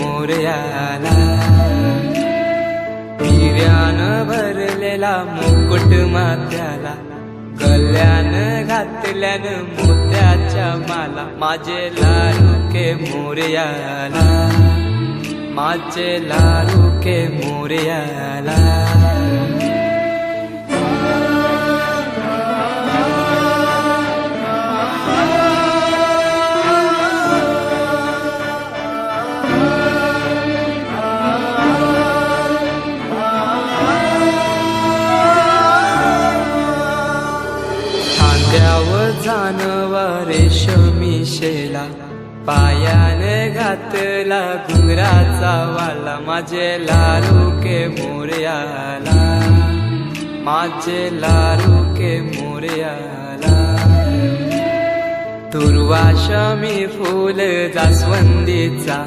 मोरयाला हिऱ्यानं भरलेला मुकुट माथ्याला गल्यानं घातल्यानं मोत्याच्या माला माझे लाडके मोरयाला माझे लाडके मोरयाला खांद्यावर जानवा रेशमी शेला पायाने घातला घुंगराचा वाला माझे लाडके मोरयाला माझे लाडके मोरयाला दुर्वाशमी फूल जास्वंदीचा